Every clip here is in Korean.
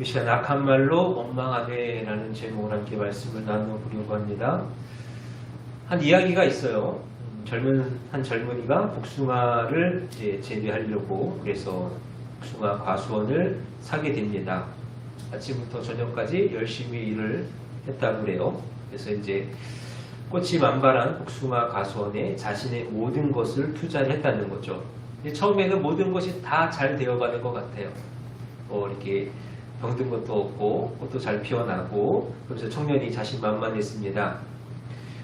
이 시간 악한 말로 원망하되라는 제목으로 함께 말씀을 나눠보려고 합니다. 한 이야기가 있어요. 한 젊은이가 복숭아를 이제 재배하려고 그래서 복숭아 과수원을 사게 됩니다. 아침부터 저녁까지 열심히 일을 했다고 그래요. 그래서 이제 꽃이 만발한 복숭아 과수원에 자신의 모든 것을 투자를 했다는 거죠. 처음에는 모든 것이 다 잘 되어가는 것 같아요. 이렇게 병든 것도 없고 꽃도 잘 피어나고 그래서 청년이 자신만만했습니다.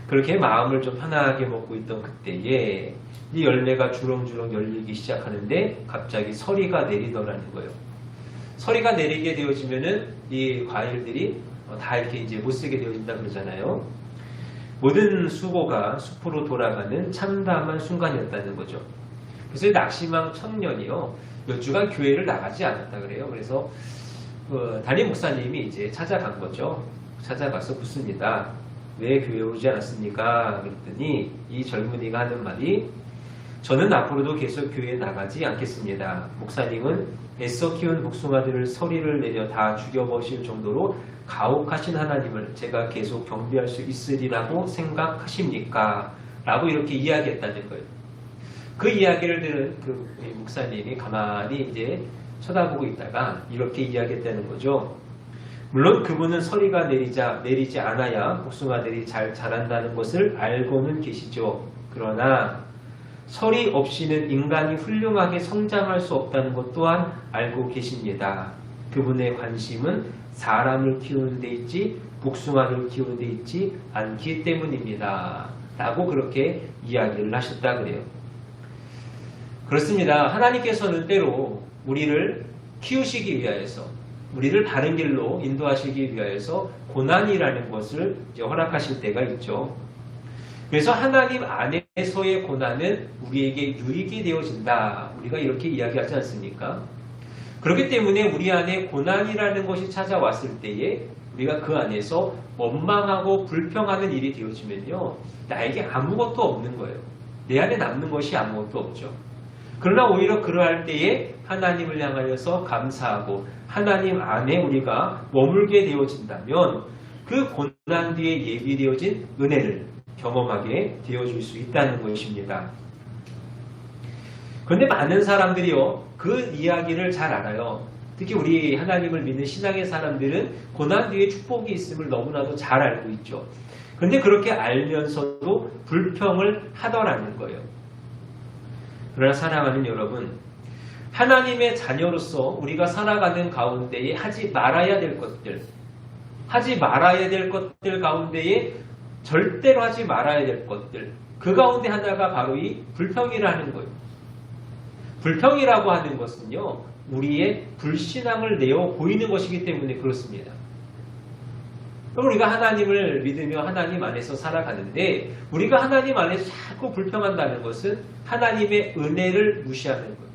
그렇게 마음을 좀 편하게 먹고 있던 그때에 이 열매가 주렁주렁 열리기 시작하는데 갑자기 서리가 내리더라는 거예요. 서리가 내리게 되어지면은 이 과일들이 다 이렇게 이제 못 쓰게 되어진다 그러잖아요. 모든 수고가 숲으로 돌아가는 참담한 순간이었다는 거죠. 그래서 낙심한 청년이요 몇 주간 교회를 나가지 않았다 그래요. 그래서 담임 목사님이 이제 찾아간 거죠. 찾아가서 묻습니다. 왜 교회에 오지 않았습니까? 그랬더니 이 젊은이가 하는 말이 저는 앞으로도 계속 교회에 나가지 않겠습니다. 목사님은 애써 키운 복숭아들을 서리를 내려 다 죽여버실 정도로 가혹하신 하나님을 제가 계속 경배할 수 있으리라고 생각하십니까? 라고 이렇게 이야기했다는 거예요. 그 이야기를 들은 그 목사님이 가만히 이제 쳐다보고 있다가 이렇게 이야기했다는 거죠. 물론 그분은 서리가 내리지 않아야 복숭아들이 잘 자란다는 것을 알고는 계시죠. 그러나 서리 없이는 인간이 훌륭하게 성장할 수 없다는 것 또한 알고 계십니다. 그분의 관심은 사람을 키우는 데 있지 복숭아를 키우는 데 있지 않기 때문입니다. 라고 그렇게 이야기를 하셨다 그래요. 그렇습니다. 하나님께서는 때로 우리를 키우시기 위하여서 우리를 바른 길로 인도하시기 위하여서 고난이라는 것을 이제 허락하실 때가 있죠. 그래서 하나님 안에서의 고난은 우리에게 유익이 되어진다. 우리가 이렇게 이야기하지 않습니까? 그렇기 때문에 우리 안에 고난이라는 것이 찾아왔을 때에 우리가 그 안에서 원망하고 불평하는 일이 되어지면요. 나에게 아무것도 없는 거예요. 내 안에 남는 것이 아무것도 없죠. 그러나 오히려 그러할 때에 하나님을 향하여서 감사하고 하나님 안에 우리가 머물게 되어진다면 그 고난 뒤에 예비되어진 은혜를 경험하게 되어줄 수 있다는 것입니다. 그런데 많은 사람들이요 그 이야기를 잘 알아요. 특히 우리 하나님을 믿는 신앙의 사람들은 고난 뒤에 축복이 있음을 너무나도 잘 알고 있죠. 그런데 그렇게 알면서도 불평을 하더라는 거예요. 그러나 사랑하는 여러분, 하나님의 자녀로서 우리가 살아가는 가운데에 하지 말아야 될 것들 가운데에 절대로 하지 말아야 될 것들, 그 가운데 하나가 바로 이 불평이라는 거예요. 불평이라고 하는 것은요, 우리의 불신앙을 내어 보이는 것이기 때문에 그렇습니다. 그럼 우리가 하나님을 믿으며 하나님 안에서 살아가는데 우리가 하나님 안에서 자꾸 불평한다는 것은 하나님의 은혜를 무시하는 거예요.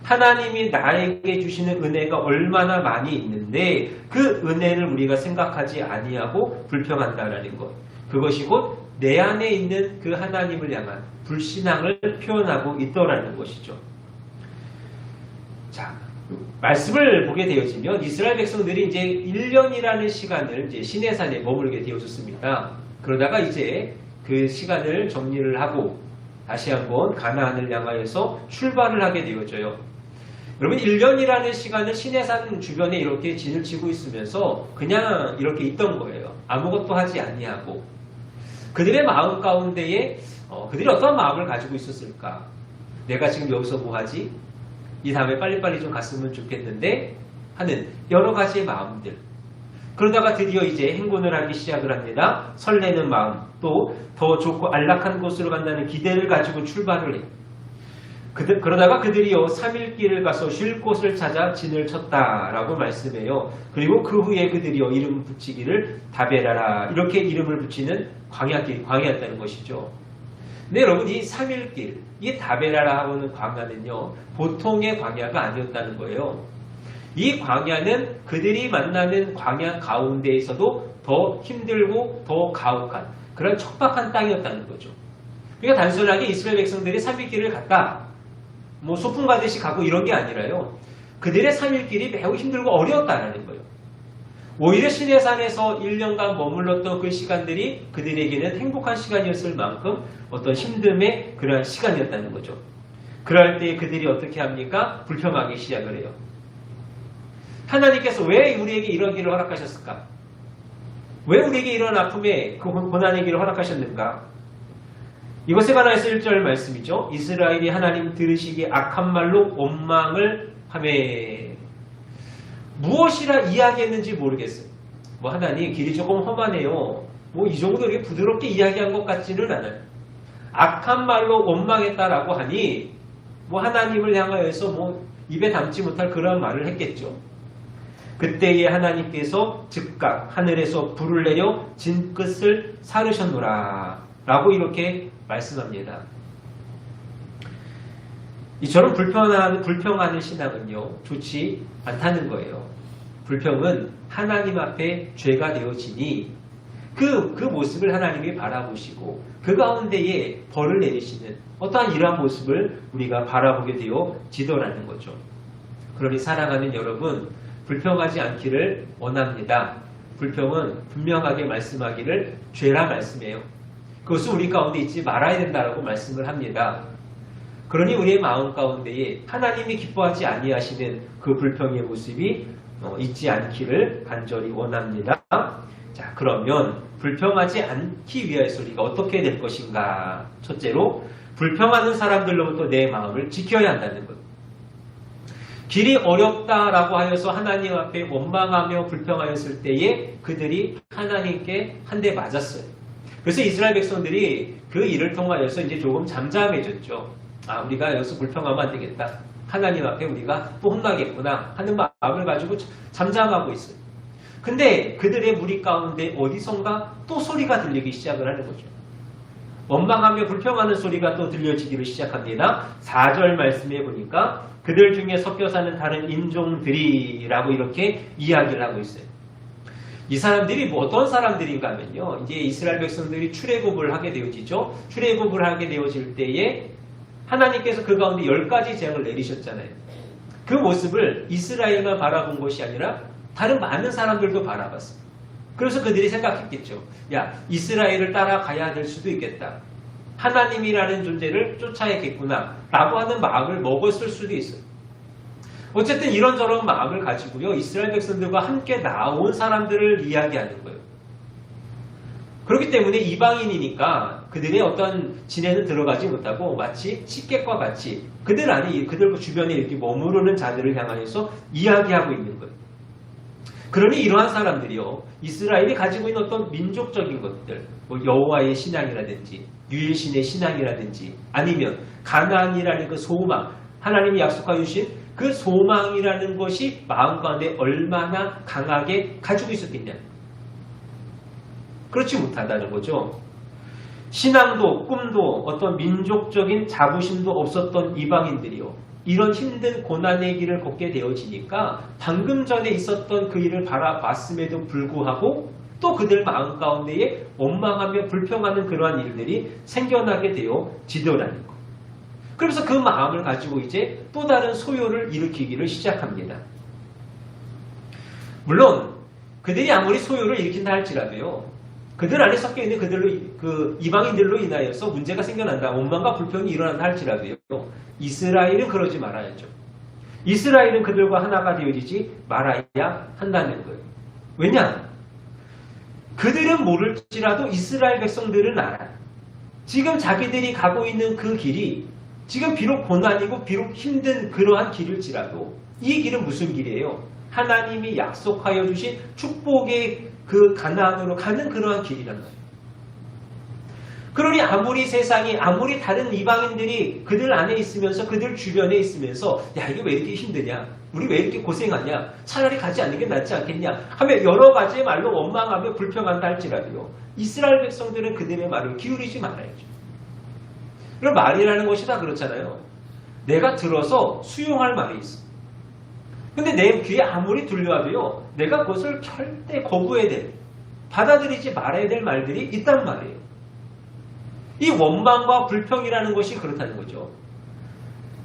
하나님이 나에게 주시는 은혜가 얼마나 많이 있는데 그 은혜를 우리가 생각하지 아니하고 불평한다는 것. 그것이 곧 내 안에 있는 그 하나님을 향한 불신앙을 표현하고 있더라는 것이죠. 자, 말씀을 보게 되어지면 이스라엘 백성들이 이제 1년이라는 시간을 이제 시내산에 머물게 되어졌습니다. 그러다가 이제 그 시간을 정리를 하고 다시 한번 가나안을 향하여서 출발을 하게 되어져요. 여러분 1년이라는 시간을 시내산 주변에 이렇게 진을 치고 있으면서 그냥 이렇게 있던 거예요. 아무것도 하지 아니하고 그들의 마음 가운데에 그들이 어떤 마음을 가지고 있었을까? 내가 지금 여기서 뭐 하지? 이 다음에 빨리빨리 좀 갔으면 좋겠는데 하는 여러 가지의 마음들. 그러다가 드디어 이제 행군을 하기 시작을 합니다. 설레는 마음, 또 더 좋고 안락한 곳으로 간다는 기대를 가지고 출발을 해요. 그러다가 그들이요 3일 길을 가서 쉴 곳을 찾아 진을 쳤다라고 말씀해요. 그리고 그 후에 그들이요 이름 붙이기를 다베라라 이렇게 이름을 붙이는 광야였다는 것이죠. 근데 여러분 이 3일 길, 이 다베라라 하는 광야는요 보통의 광야가 아니었다는 거예요. 이 광야는 그들이 만나는 광야 가운데에서도 더 힘들고 더 가혹한 그런 척박한 땅이었다는 거죠. 그러니까 단순하게 이스라엘 백성들이 3일 길을 갔다 뭐 소풍 가듯이 가고 이런 게 아니라요. 그들의 3일길이 매우 힘들고 어려웠다는 거예요. 오히려 시내산에서 1년간 머물렀던 그 시간들이 그들에게는 행복한 시간이었을 만큼 어떤 힘듦의 그러한 시간이었다는 거죠. 그럴 때 그들이 어떻게 합니까? 불평하기 시작을 해요. 하나님께서 왜 우리에게 이런 길을 허락하셨을까? 왜 우리에게 이런 아픔에 그 고난의 길을 허락하셨는가? 이것에 관해서 1절 말씀이죠. 이스라엘이 하나님 들으시기에 악한 말로 원망을 하매. 무엇이라 이야기했는지 모르겠어요. 뭐 하나님 길이 조금 험하네요. 뭐 이 정도 이렇게 부드럽게 이야기한 것 같지는 않아요. 악한 말로 원망했다라고 하니 뭐 하나님을 향하여서 뭐 입에 담지 못할 그런 말을 했겠죠. 그때에 하나님께서 즉각 하늘에서 불을 내려 진끝을 사르셨노라 라고 이렇게 말씀합니다. 이처럼 불평하는 신앙은요, 좋지 않다는 거예요. 불평은 하나님 앞에 죄가 되어지니 그 모습을 하나님이 바라보시고 그 가운데에 벌을 내리시는 어떠한 이러한 모습을 우리가 바라보게 되어지더라는 거죠. 그러니 사랑하는 여러분, 불평하지 않기를 원합니다. 불평은 분명하게 말씀하기를 죄라 말씀해요. 그것은 우리 가운데 있지 말아야 된다라고 말씀을 합니다. 그러니 우리의 마음 가운데에 하나님이 기뻐하지 아니하시는 그 불평의 모습이 있지 않기를 간절히 원합니다. 자, 그러면 불평하지 않기 위해서 우리가 어떻게 될 것인가? 첫째로 불평하는 사람들로부터 내 마음을 지켜야 한다는 것. 길이 어렵다라고 하여서 하나님 앞에 원망하며 불평하였을 때에 그들이 하나님께 한 대 맞았어요. 그래서 이스라엘 백성들이 그 일을 통하여서 이제 조금 잠잠해졌죠. 아, 우리가 여기서 불평하면 안 되겠다. 하나님 앞에 우리가 또 혼나겠구나 하는 마음을 가지고 잠잠하고 있어요. 근데 그들의 무리 가운데 어디선가 또 소리가 들리기 시작을 하는 거죠. 원망하며 불평하는 소리가 또 들려지기를 시작합니다. 4절 말씀해 보니까 그들 중에 섞여 사는 다른 인종들이라고 이렇게 이야기를 하고 있어요. 이 사람들이 뭐 어떤 사람들인가 하면요. 이제 이스라엘 백성들이 출애굽을 하게 되어지죠. 출애굽을 하게 되어질 때에 하나님께서 그 가운데 10가지 재앙을 내리셨잖아요. 그 모습을 이스라엘만 바라본 것이 아니라 다른 많은 사람들도 바라봤어요. 그래서 그들이 생각했겠죠. 야, 이스라엘을 따라가야 될 수도 있겠다. 하나님이라는 존재를 쫓아야겠구나 라고 하는 마음을 먹었을 수도 있어요. 어쨌든 이런저런 마음을 가지고요. 이스라엘 백성들과 함께 나온 사람들을 이야기하는 거예요. 그렇기 때문에 이방인이니까 그들의 어떤 진에는 들어가지 못하고 마치 식객과 같이 그들 안에 그들 주변에 이렇게 머무르는 자들을 향하여서 이야기하고 있는 거예요. 그러니 이러한 사람들이요. 이스라엘이 가지고 있는 어떤 민족적인 것들, 뭐 여호와의 신앙이라든지 유일신의 신앙이라든지 아니면 가나안이라는 그 소망, 하나님이 약속하여 주신 그 소망이라는 것이 마음 가운데 얼마나 강하게 가지고 있었겠냐. 그렇지 못하다는 거죠. 신앙도 꿈도 어떤 민족적인 자부심도 없었던 이방인들이요. 이런 힘든 고난의 길을 걷게 되어지니까 방금 전에 있었던 그 일을 바라봤음에도 불구하고 또 그들 마음 가운데에 원망하며 불평하는 그러한 일들이 생겨나게 되어지더라는 것. 그러면서 그 마음을 가지고 이제 또 다른 소요를 일으키기를 시작합니다. 물론 그들이 아무리 소요를 일으킨다 할지라도요. 그들 안에 섞여 있는 그 이방인들로 인하여서 문제가 생겨난다. 원망과 불평이 일어난다 할지라도요. 이스라엘은 그러지 말아야죠. 이스라엘은 그들과 하나가 되어지지 말아야 한다는 거예요. 왜냐? 그들은 모를지라도 이스라엘 백성들은 알아요. 지금 자기들이 가고 있는 그 길이 지금 비록 고난이고 비록 힘든 그러한 길일지라도 이 길은 무슨 길이에요? 하나님이 약속하여 주신 축복의 그 가나안으로 가는 그러한 길이란 말이에요. 그러니 아무리 세상이 아무리 다른 이방인들이 그들 안에 있으면서 그들 주변에 있으면서 야 이게 왜 이렇게 힘드냐? 우리 왜 이렇게 고생하냐? 차라리 가지 않는 게 낫지 않겠냐? 하며 여러 가지의 말로 원망하며 불평한다 할지라도요. 이스라엘 백성들은 그들의 말을 기울이지 말아야죠. 그럼 말이라는 것이 다 그렇잖아요. 내가 들어서 수용할 말이 있어. 근데 내 귀에 아무리 들려와도요. 내가 그것을 절대 거부해야 돼. 받아들이지 말아야 될 말들이 있단 말이에요. 이 원망과 불평이라는 것이 그렇다는 거죠.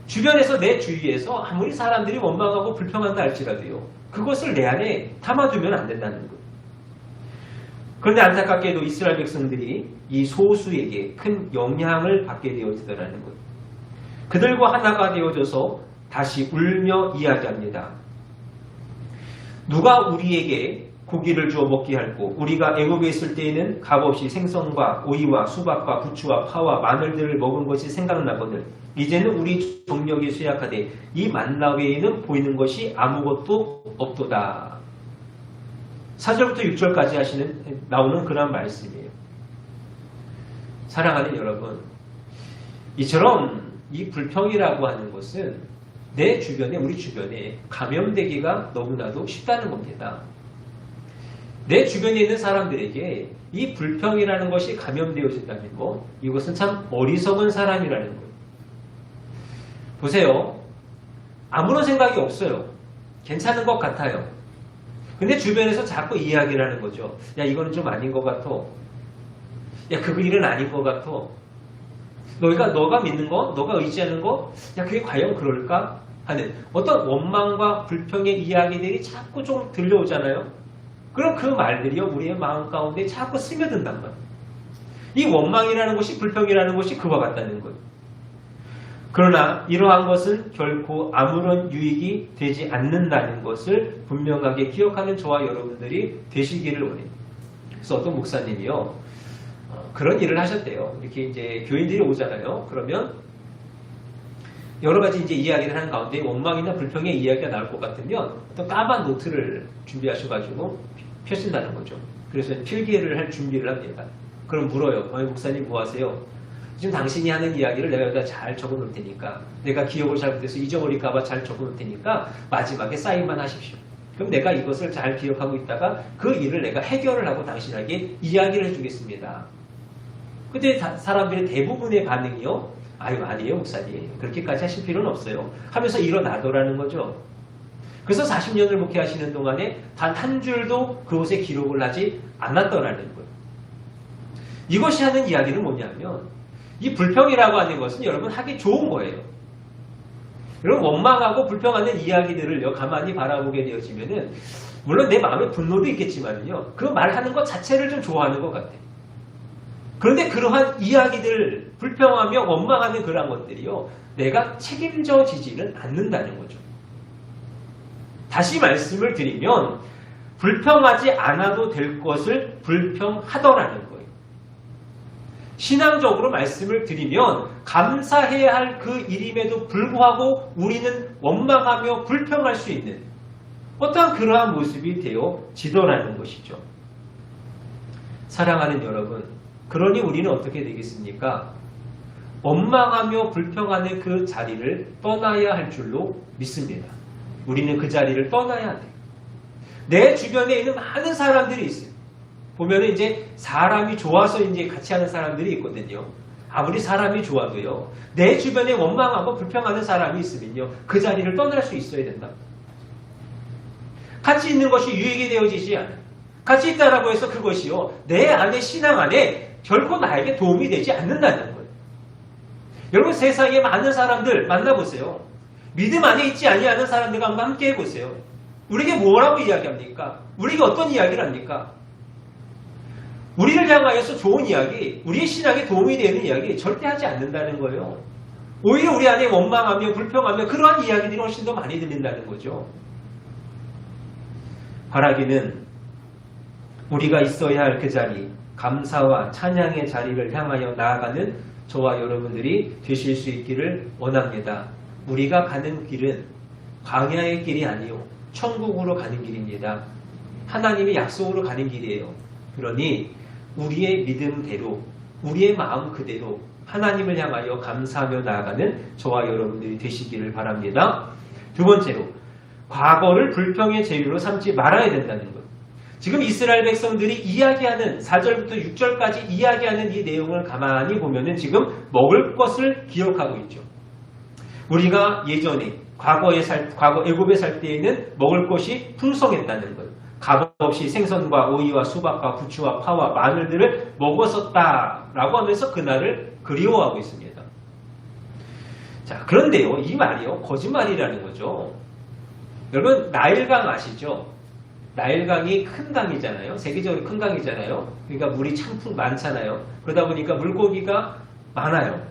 주변에서 내 주위에서 아무리 사람들이 원망하고 불평한다 할지라도요. 그것을 내 안에 담아두면 안 된다는 거예요. 그런데 안타깝게도 이스라엘 백성들이 이 소수에게 큰 영향을 받게 되어지더라는 거예요. 그들과 하나가 되어져서 다시 울며 이야기합니다. 누가 우리에게 고기를 주어 먹게 할고 우리가 애굽에 있을 때에는 값없이 생선과 오이와 수박과 부추와 파와 마늘들을 먹은 것이 생각나거늘 이제는 우리 정력이 쇠약하되 이 만나 외에는 보이는 것이 아무것도 없도다. 4절부터 6절까지 나오는 그런 말씀이에요. 사랑하는 여러분, 이처럼 이 불평이라고 하는 것은 내 주변에, 우리 주변에 감염되기가 너무나도 쉽다는 겁니다. 내 주변에 있는 사람들에게 이 불평이라는 것이 감염되어진다는 것, 이것은 참 어리석은 사람이라는 거예요. 보세요. 아무런 생각이 없어요. 괜찮은 것 같아요. 근데 주변에서 자꾸 이야기를 하는 거죠. 야, 이거는 좀 아닌 것 같아. 야, 그 일은 아닌 것 같아. 너가 믿는 거, 너가 의지하는 거, 야, 그게 과연 그럴까? 하는 어떤 원망과 불평의 이야기들이 자꾸 좀 들려오잖아요. 그럼 그 말들이요, 우리의 마음 가운데 자꾸 스며든단 말이에요. 이 원망이라는 것이, 불평이라는 것이 그와 같다는 거예요. 그러나 이러한 것은 결코 아무런 유익이 되지 않는다는 것을 분명하게 기억하는 저와 여러분들이 되시기를 원해요. 그래서 어떤 목사님이요, 그런 일을 하셨대요. 이렇게 이제 교인들이 오잖아요. 그러면 여러 가지 이제 이야기를 하는 가운데 원망이나 불평의 이야기가 나올 것 같으면 어떤 까만 노트를 준비하셔가지고 펴신다는 거죠. 그래서 필기를 할 준비를 합니다. 그럼 물어요. 목사님 뭐 하세요? 지금 당신이 하는 이야기를 내가 여기다 잘 적어 놓을 테니까, 내가 기억을 잘못해서 잊어버릴까봐 잘 적어 놓을 테니까 마지막에 사인만 하십시오. 그럼 내가 이것을 잘 기억하고 있다가 그 일을 내가 해결을 하고 당신에게 이야기를 해주겠습니다. 근데 사람들의 대부분의 반응이요, 아유 아니에요 목사님, 그렇게까지 하실 필요는 없어요 하면서 일어나더라는 거죠. 그래서 40년을 목회하시는 동안에 단 한 줄도 그곳에 기록을 하지 않았더라는 거예요. 이것이 하는 이야기는 뭐냐면, 이 불평이라고 하는 것은 여러분 하기 좋은 거예요. 여러분 원망하고 불평하는 이야기들을요 가만히 바라보게 되어지면은, 물론 내 마음에 분노도 있겠지만요, 그 말하는 것 자체를 좀 좋아하는 것 같아요. 그런데 그러한 이야기들, 불평하며 원망하는 그러한 것들이요, 내가 책임져지지는 않는다는 거죠. 다시 말씀을 드리면 불평하지 않아도 될 것을 불평하더라는 거예요. 신앙적으로 말씀을 드리면 감사해야 할 그 일임에도 불구하고 우리는 원망하며 불평할 수 있는 어떠한 그러한 모습이 되어지더라는 것이죠. 사랑하는 여러분, 그러니 우리는 어떻게 되겠습니까? 원망하며 불평하는 그 자리를 떠나야 할 줄로 믿습니다. 우리는 그 자리를 떠나야 돼요. 내 주변에 있는 많은 사람들이 있어요. 보면은 이제 사람이 좋아서 이제 같이 하는 사람들이 있거든요. 아무리 사람이 좋아도요, 내 주변에 원망하고 불평하는 사람이 있으면요, 그 자리를 떠날 수 있어야 된다. 같이 있는 것이 유익이 되어지지 않아요. 같이 있다라고 해서 그것이요, 내 안에 신앙 안에 결코 나에게 도움이 되지 않는다는 거예요. 여러분, 세상에 많은 사람들 만나보세요. 믿음 안에 있지 아니하는 사람들과 한번 함께 해보세요. 우리에게 뭐라고 이야기합니까? 우리에게 어떤 이야기를 합니까? 우리를 향하여서 좋은 이야기, 우리의 신앙에 도움이 되는 이야기 절대 하지 않는다는 거예요. 오히려 우리 안에 원망하며 불평하며 그러한 이야기들이 훨씬 더 많이 들린다는 거죠. 바라기는 우리가 있어야 할 그 자리, 감사와 찬양의 자리를 향하여 나아가는 저와 여러분들이 되실 수 있기를 원합니다. 우리가 가는 길은 광야의 길이 아니요, 천국으로 가는 길입니다. 하나님의 약속으로 가는 길이에요. 그러니 우리의 믿음대로, 우리의 마음 그대로 하나님을 향하여 감사하며 나아가는 저와 여러분들이 되시기를 바랍니다. 두 번째로, 과거를 불평의 재료로 삼지 말아야 된다는 것. 지금 이스라엘 백성들이 이야기하는 4절부터 6절까지 이야기하는 이 내용을 가만히 보면은 지금 먹을 것을 기억하고 있죠. 우리가 예전에 과거 애굽에 살 때에는 먹을 것이 풍성했다는 것. 값없이 생선과 오이와 수박과 부추와 파와 마늘들을 먹었었다라고 하면서 그날을 그리워하고 있습니다. 자, 그런데요, 이 말이요, 거짓말이라는 거죠. 여러분, 나일강 아시죠? 나일강이 큰 강이잖아요. 세계적으로 큰 강이잖아요. 그러니까 물이 참 많잖아요. 그러다 보니까 물고기가 많아요.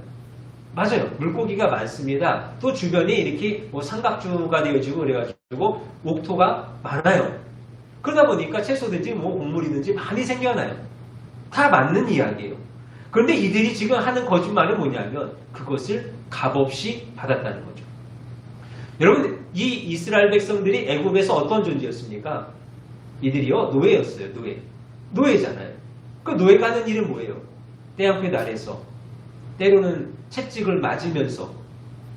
맞아요. 물고기가 많습니다. 또 주변이 이렇게 뭐 삼각주가 되어지고 그래가지고 옥토가 많아요. 그러다 보니까 채소든지 뭐 곡물이든지 많이 생겨나요. 다 맞는 이야기예요. 그런데 이들이 지금 하는 거짓말은 뭐냐면 그것을 값없이 받았다는 거죠. 여러분, 이 이스라엘 백성들이 애굽에서 어떤 존재였습니까? 이들이요, 노예였어요. 노예잖아요. 그 노예가 하는 일은 뭐예요? 떼양볕 아래서 때로는 채찍을 맞으면서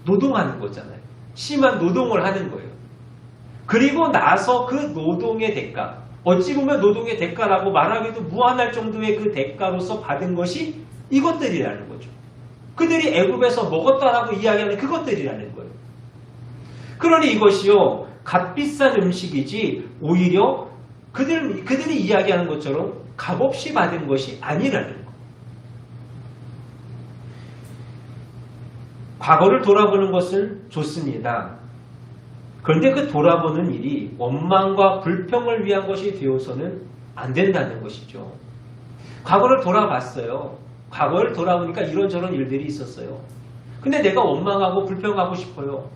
노동하는 거잖아요. 심한 노동을 하는 거예요. 그리고 나서 그 노동의 대가, 어찌 보면 노동의 대가라고 말하기도 무한할 정도의 그 대가로서 받은 것이 이것들이라는 거죠. 그들이 애굽에서 먹었다라고 이야기하는 그것들이라는 거예요. 그러니 이것이요, 값비싼 음식이지 오히려 그들이 이야기하는 것처럼 값없이 받은 것이 아니라는 거예요. 과거를 돌아보는 것은 좋습니다. 그런데 그 돌아보는 일이 원망과 불평을 위한 것이 되어서는 안 된다는 것이죠. 과거를 돌아봤어요. 과거를 돌아보니까 이런저런 일들이 있었어요. 근데 내가 원망하고 불평하고 싶어요.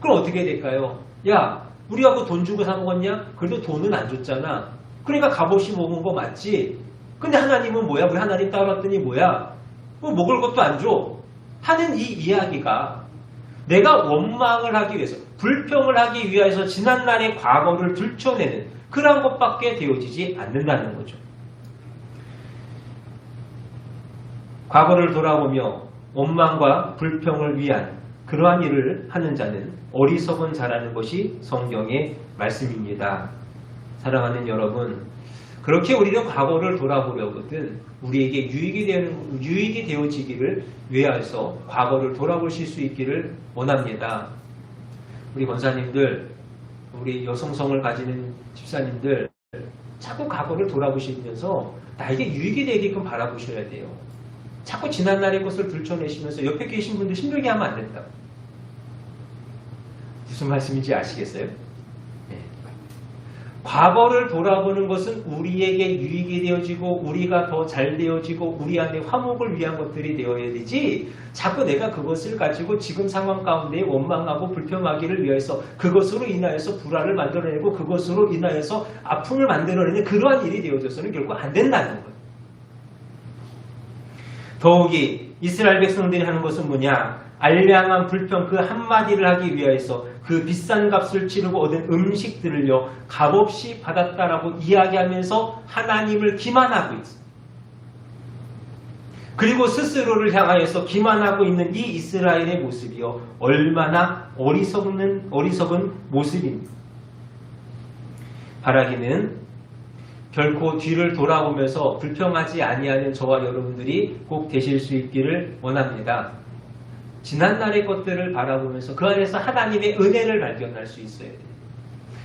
그럼 어떻게 될까요? 야, 우리하고 돈 주고 사 먹었냐? 그래도 돈은 안 줬잖아. 그러니까 값없이 먹은 거 맞지? 근데 하나님은 뭐야? 우리 하나님 따라왔더니 뭐야? 뭐 먹을 것도 안 줘. 하는 이 이야기가 내가 원망을 하기 위해서, 불평을 하기 위해서 지난날의 과거를 들춰내는 그런 것밖에 되어지지 않는다는 거죠. 과거를 돌아보며 원망과 불평을 위한 그러한 일을 하는 자는 어리석은 자라는 것이 성경의 말씀입니다. 사랑하는 여러분, 그렇게 우리는 과거를 돌아보려거든 우리에게 유익이 되어지기를 위하여서 과거를 돌아보실 수 있기를 원합니다. 우리 권사님들, 우리 여성성을 가지는 집사님들, 자꾸 과거를 돌아보시면서 나에게 유익이 되게끔 바라보셔야 돼요. 자꾸 지난날의 것을 들춰내시면서 옆에 계신 분들 힘들게 하면 안 된다. 무슨 말씀인지 아시겠어요? 네. 과거를 돌아보는 것은 우리에게 유익이 되어지고 우리가 더 잘 되어지고 우리 안에 화목을 위한 것들이 되어야 되지, 자꾸 내가 그것을 가지고 지금 상황 가운데 원망하고 불평하기를 위해서 그것으로 인하여서 불화를 만들어내고 그것으로 인하여서 아픔을 만들어내는 그러한 일이 되어져서는 결국 안 된다는 거예요. 더욱이 이스라엘 백성들이 하는 것은 뭐냐? 알량한 불평 그 한마디를 하기 위해서 그 비싼 값을 치르고 얻은 음식들을요, 값없이 받았다라고 이야기하면서 하나님을 기만하고 있어요. 그리고 스스로를 향하여서 기만하고 있는 이 이스라엘의 모습이요, 얼마나 어리석은 모습입니다. 바라기는 결코 뒤를 돌아보면서 불평하지 아니하는 저와 여러분들이 꼭 되실 수 있기를 원합니다. 지난날의 것들을 바라보면서 그 안에서 하나님의 은혜를 발견할 수 있어야 돼요.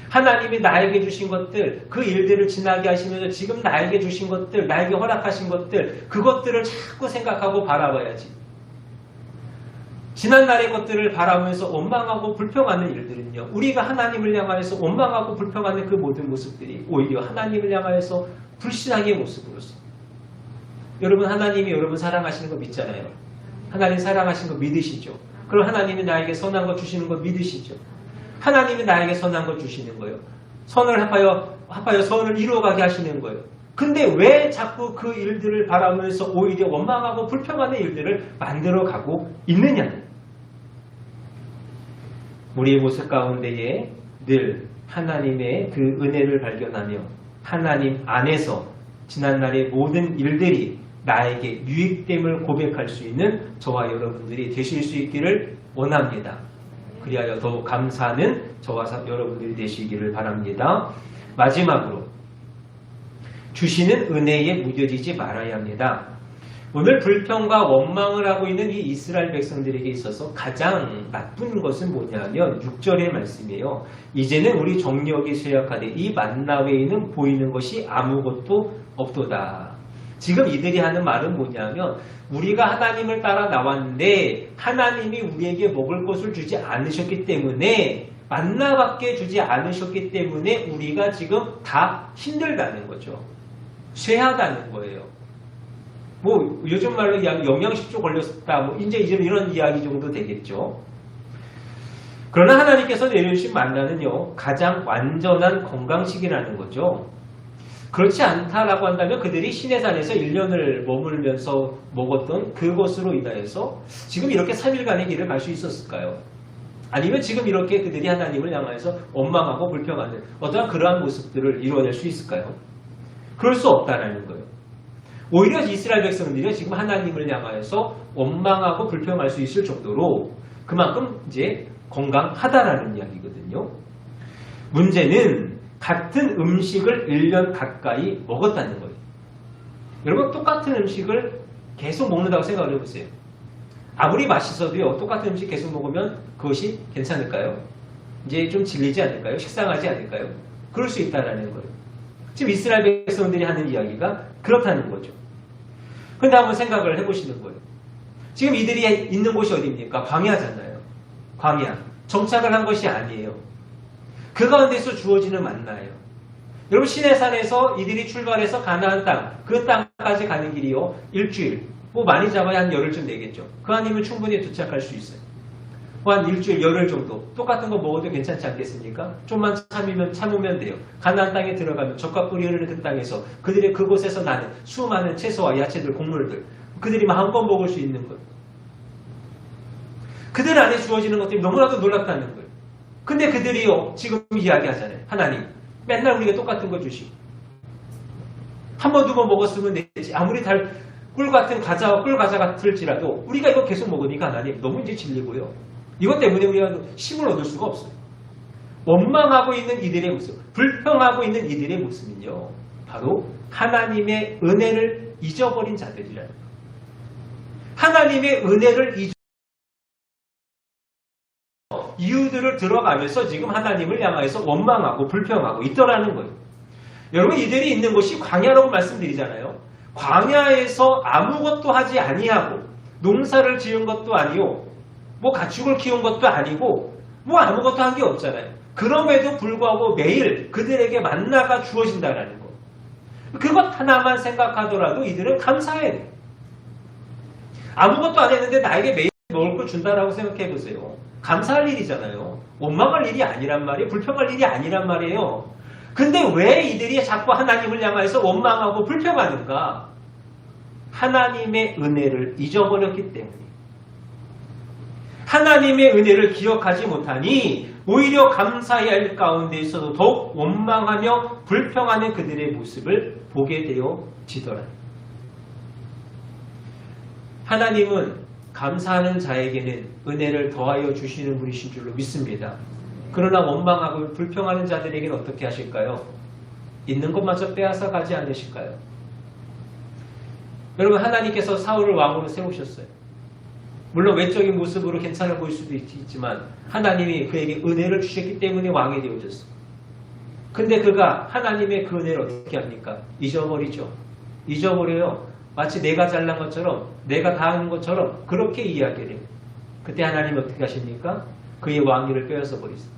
하나님이 나에게 주신 것들, 그 일들을 지나게 하시면서 지금 나에게 주신 것들, 나에게 허락하신 것들, 그것들을 자꾸 생각하고 바라봐야지. 지난날의 것들을 바라보면서 원망하고 불평하는 일들은요, 우리가 하나님을 향하여서 원망하고 불평하는 그 모든 모습들이 오히려 하나님을 향하여서 불신앙의 모습으로서, 여러분 하나님이 여러분 사랑하시는 거 믿잖아요. 하나님 사랑하시는 거 믿으시죠? 그럼 하나님이 나에게 선한 거 주시는 거 믿으시죠? 하나님이 나에게 선한 거 주시는 거예요. 선을 합하여 선을 이루어가게 하시는 거예요. 근데 왜 자꾸 그 일들을 바라면서 오히려 원망하고 불평하는 일들을 만들어가고 있느냐? 우리의 모습 가운데에 늘 하나님의 그 은혜를 발견하며 하나님 안에서 지난날의 모든 일들이 나에게 유익됨을 고백할 수 있는 저와 여러분들이 되실 수 있기를 원합니다. 그리하여 더욱 감사하는 저와 여러분들이 되시기를 바랍니다. 마지막으로 주시는 은혜에 무뎌지지 말아야 합니다. 오늘 불평과 원망을 하고 있는 이 이스라엘 백성들에게 있어서 가장 나쁜 것은 뭐냐면 6절의 말씀이에요. 이제는 우리 정력이 쇠약하되 이 만나 외에는 보이는 것이 아무것도 없도다. 지금 이들이 하는 말은 뭐냐면 우리가 하나님을 따라 나왔는데 하나님이 우리에게 먹을 것을 주지 않으셨기 때문에 만나밖에 주지 않으셨기 때문에 우리가 지금 다 힘들다는 거죠. 쇠하다는 거예요. 뭐 요즘 말로 영양실조 걸렸다 뭐 이제 이런 이야기 정도 되겠죠. 그러나 하나님께서 내려주신 만나는요 가장 완전한 건강식이라는 거죠. 그렇지 않다라고 한다면 그들이 시내산에서 1년을 머물면서 먹었던 그것으로 인하여서 지금 이렇게 3일간의 길을 갈 수 있었을까요? 아니면 지금 이렇게 그들이 하나님을 향하여서 원망하고 불평하는 어떠한 그러한 모습들을 이루어낼 수 있을까요? 그럴 수 없다라는 거예요. 오히려 이스라엘 백성들이 지금 하나님을 향하여서 원망하고 불평할 수 있을 정도로 그만큼 이제 건강하다라는 이야기거든요. 문제는 같은 음식을 1년 가까이 먹었다는 거예요. 여러분 똑같은 음식을 계속 먹는다고 생각을 해보세요. 아무리 맛있어도요 똑같은 음식 계속 먹으면 그것이 괜찮을까요? 이제 좀 질리지 않을까요? 식상하지 않을까요? 그럴 수 있다는 거예요. 지금 이스라엘 백성들이 하는 이야기가 그렇다는 거죠. 그런데 한번 생각을 해보시는 거예요. 지금 이들이 있는 곳이 어디입니까? 광야잖아요. 광야. 정착을 한 것이 아니에요. 그 가운데서 주어지는 만나예요. 여러분 시내산에서 이들이 출발해서 가나안 땅, 그 땅까지 가는 길이요. 일주일, 뭐 많이 잡아야 한 열흘쯤 되겠죠. 그 아니면 충분히 도착할 수 있어요. 뭐 한 일주일, 열흘 정도. 똑같은 거 먹어도 괜찮지 않겠습니까? 좀만 참으면 돼요. 가나안 땅에 들어가면 젖과 꿀이 흐르는 그 땅에서 그들의 그곳에서 나는 수많은 채소와 야채들, 곡물들 그들이 마음껏 먹을 수 있는 것. 그들 안에 주어지는 것들이 너무나도 놀랍다는 거예요. 근데 그들이요 지금 이야기하잖아요. 하나님 맨날 우리가 똑같은 거 주시고 한 번 두 번 먹었으면 되지. 아무리 꿀 같은 과자와 꿀 과자 같을지라도 우리가 이거 계속 먹으니까 하나님 너무 이제 질리고요. 이것 때문에 우리가 힘을 얻을 수가 없어요. 원망하고 있는 이들의 모습, 불평하고 있는 이들의 모습은요 바로 하나님의 은혜를 잊어버린 자들이라는 거예요. 하나님의 은혜를 이유들을 들어가면서 지금 하나님을 향해서 원망하고 불평하고 있더라는 거예요. 여러분 이들이 있는 곳이 광야라고 말씀드리잖아요. 광야에서 아무것도 하지 아니하고 농사를 지은 것도 아니고 뭐 가축을 키운 것도 아니고 뭐 아무것도 한 게 없잖아요. 그럼에도 불구하고 매일 그들에게 만나가 주어진다는 거. 그것 하나만 생각하더라도 이들은 감사해야 돼요. 아무것도 안 했는데 나에게 매일 먹을 걸 준다라고 생각해 보세요. 감사할 일이잖아요. 원망할 일이 아니란 말이에요. 불평할 일이 아니란 말이에요. 근데 왜 이들이 자꾸 하나님을 향해서 원망하고 불평하는가? 하나님의 은혜를 잊어버렸기 때문에. 하나님의 은혜를 기억하지 못하니 오히려 감사해야 할 가운데 있어도 더욱 원망하며 불평하는 그들의 모습을 보게 되어지더라. 하나님은 감사하는 자에게는 은혜를 더하여 주시는 분이신 줄로 믿습니다. 그러나 원망하고 불평하는 자들에게는 어떻게 하실까요? 있는 것마저 빼앗아 가지 않으실까요? 여러분 하나님께서 사울을 왕으로 세우셨어요. 물론 외적인 모습으로 괜찮아 보일 수도 있지만 하나님이 그에게 은혜를 주셨기 때문에 왕이 되어졌어요. 근데 그가 하나님의 그 은혜를 어떻게 합니까? 잊어버리죠. 잊어버려요. 마치 내가 잘난 것처럼 내가 다 하는 것처럼 그렇게 이야기를 해요. 그때 하나님이 어떻게 하십니까? 그의 왕위를 빼앗아 버리세요.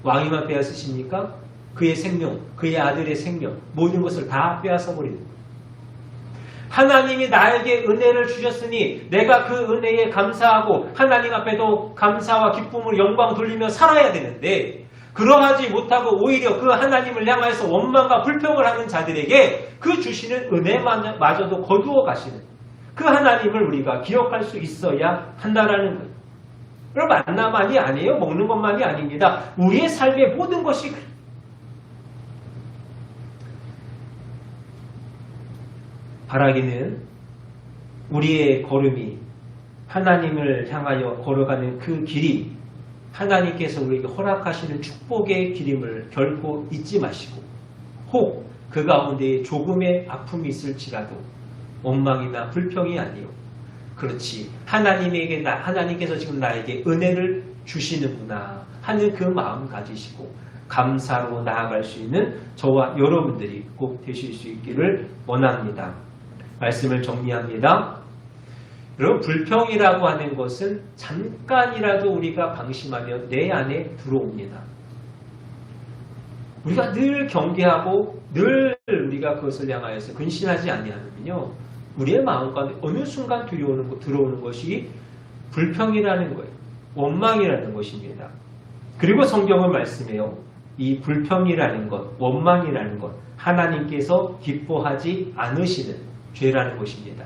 왕위만 빼앗으십니까? 그의 생명, 그의 아들의 생명 모든 것을 다 빼앗아 버리는 거예요. 하나님이 나에게 은혜를 주셨으니 내가 그 은혜에 감사하고 하나님 앞에도 감사와 기쁨으로 영광 돌리며 살아야 되는데 그러하지 못하고 오히려 그 하나님을 향하여서 원망과 불평을 하는 자들에게 그 주시는 은혜마저도 거두어 가시는 그 하나님을 우리가 기억할 수 있어야 한다라는 거예요. 여러분 만나만이 아니에요. 먹는 것만이 아닙니다. 우리의 삶의 모든 것이 그래요. 바라기는 우리의 걸음이 하나님을 향하여 걸어가는 그 길이 하나님께서 우리에게 허락하시는 축복의 길임을 결코 잊지 마시고 혹 그 가운데 조금의 아픔이 있을지라도 원망이나 불평이 아니요. 그렇지 하나님께서 지금 나에게 은혜를 주시는구나 하는 그 마음 가지시고 감사로 나아갈 수 있는 저와 여러분들이 꼭 되실 수 있기를 원합니다. 말씀을 정리합니다. 여러분, 불평이라고 하는 것은 잠깐이라도 우리가 방심하면 내 안에 들어옵니다. 우리가 늘 경계하고 늘 우리가 그것을 향하여서 근신하지 아니하면요, 우리의 마음 가운데 어느 순간 들어오는 것이 불평이라는 거예요. 원망이라는 것입니다. 그리고 성경은 말씀해요. 이 불평이라는 것, 원망이라는 것, 하나님께서 기뻐하지 않으시는 죄라는 것입니다.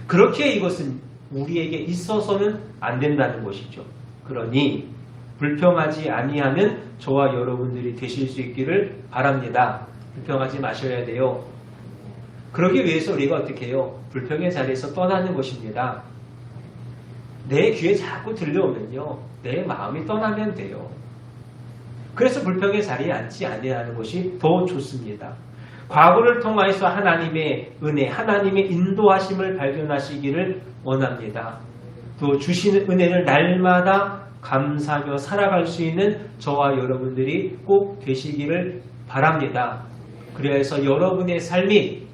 그렇게 이것은 우리에게 있어서는 안 된다는 것이죠. 그러니 불평하지 아니하는 저와 여러분들이 되실 수 있기를 바랍니다. 불평하지 마셔야 돼요. 그러기 위해서 우리가 어떻게 해요? 불평의 자리에서 떠나는 것입니다. 내 귀에 자꾸 들려오면요, 내 마음이 떠나면 돼요. 그래서 불평의 자리에 앉지 아니하는 것이 더 좋습니다. 과거를 통하여서 하나님의 은혜, 하나님의 인도하심을 발견하시기를 원합니다. 또 주시는 은혜를 날마다 감사하며 살아갈 수 있는 저와 여러분들이 꼭 되시기를 바랍니다. 그래서 여러분의 삶이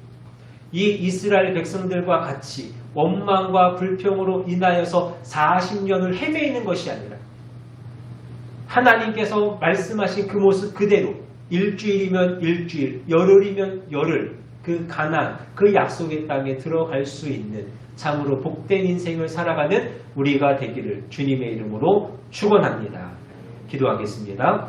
이 이스라엘 백성들과 같이 원망과 불평으로 인하여서 40년을 헤매이는 것이 아니라 하나님께서 말씀하신 그 모습 그대로 일주일이면 일주일, 열흘이면 열흘, 그 가나안, 그 약속의 땅에 들어갈 수 있는 참으로 복된 인생을 살아가는 우리가 되기를 주님의 이름으로 축원합니다. 기도하겠습니다.